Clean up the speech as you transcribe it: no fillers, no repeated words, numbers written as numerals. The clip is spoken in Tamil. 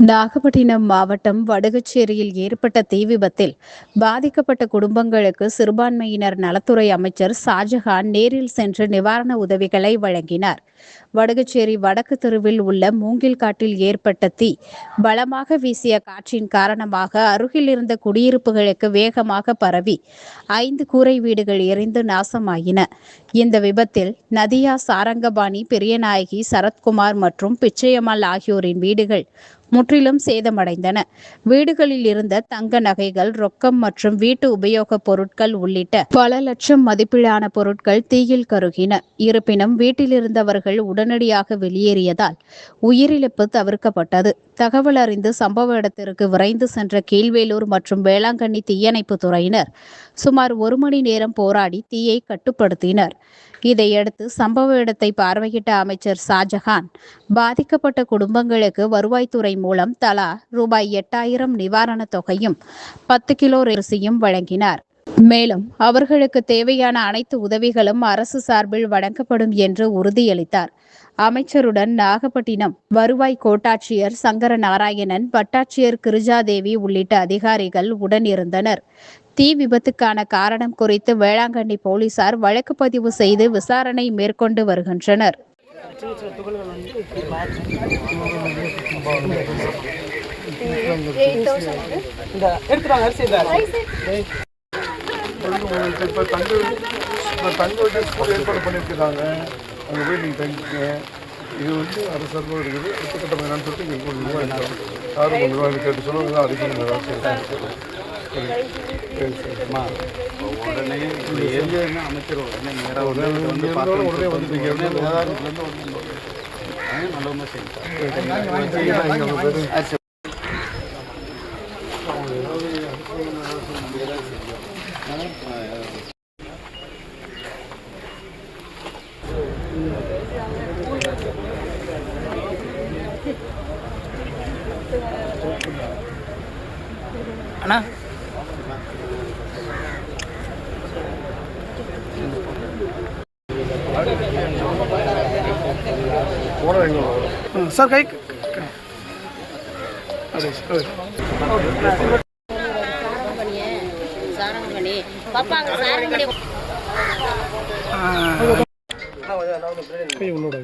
நாகப்பட்டினம் மாவட்டம் வடுகச்சேரியில் ஏற்பட்ட தீ விபத்தில் பாதிக்கப்பட்ட குடும்பங்களுக்கு சிறுபான்மையினர் நலத்துறை அமைச்சர் ஷாஜகான் நேரில் சென்று நிவாரண உதவிகளை வழங்கினார். வடுகச்சேரி வடக்கு தெருவில் உள்ள மூங்கில் காட்டில் ஏற்பட்ட தீ பலமாக வீசிய காற்றின் காரணமாக அருகில் இருந்த குடியிருப்புகளுக்கு வேகமாக பரவி 5 கூரை வீடுகள் எரிந்து நாசமாயின. இந்த விபத்தில் நதியா, சாரங்கபாணி, பெரியநாயகி, சரத்குமார் மற்றும் பிச்சையம்மாள் ஆகியோரின் வீடுகள் முற்றிலும் சேதமடைந்தன. வீடுகளில் இருந்த தங்க நகைகள், ரொக்கம் மற்றும் வீட்டு உபயோகப் பொருட்கள் உள்ளிட்ட பல லட்சம் மதிப்பிலான பொருட்கள் தீயில் கருகின. இருப்பினும் வீட்டில் இருந்தவர்கள் உடனடியாக வெளியேறியதால் உயிரிழப்பு தவிர்க்கப்பட்டது. தகவல் அறிந்து சம்பவ இடத்திற்கு விரைந்து சென்ற கீழ்வேலூர் மற்றும் வேளாங்கண்ணி தீயணைப்பு துறையினர் சுமார் 1 மணி நேரம் போராடி தீயை கட்டுப்படுத்தினர். இதையடுத்து சம்பவ இடத்தை பார்வையிட்ட அமைச்சர் ஷாஜகான் பாதிக்கப்பட்ட குடும்பங்களுக்கு வருவாய்த்துறை மூலம் தலா ரூபாய் 8000 நிவாரணத் தொகையும் 10 கிலோ அரிசியும் வழங்கினார். மேலும் அவர்களுக்கு தேவையான அனைத்து உதவிகளும் அரசு சார்பில் வழங்கப்படும் என்று உறுதியளித்தார். அமைச்சருடன் நாகப்பட்டினம் வருவாய் கோட்டாட்சியர் சங்கரநாராயணன், வட்டாட்சியர் கிருஜாதேவி உள்ளிட்ட அதிகாரிகள் உடனிருந்தனர். தீ விபத்துக்கான காரணம் குறித்து வேளாங்கண்ணி போலீசார் வழக்கு பதிவு செய்து விசாரணை மேற்கொண்டு வருகின்றனர். ஏற்பாடு பண்ணியிருக்கிறாங்க. அங்கே போய் நீங்கள் தங்கிக்க. இது வந்து அரசு சார்பாக இருக்குது. அடுத்த என்னன்னு சொல்லிட்டு இங்கே யாரும் நிர்வாகம் கேட்டு சொல்லுவாங்க. அதுக்கு உடனே அமைச்சர் உடனே நேராக உடனே வந்து நல்ல அண்ணா சார் கை கை ஒன்னோட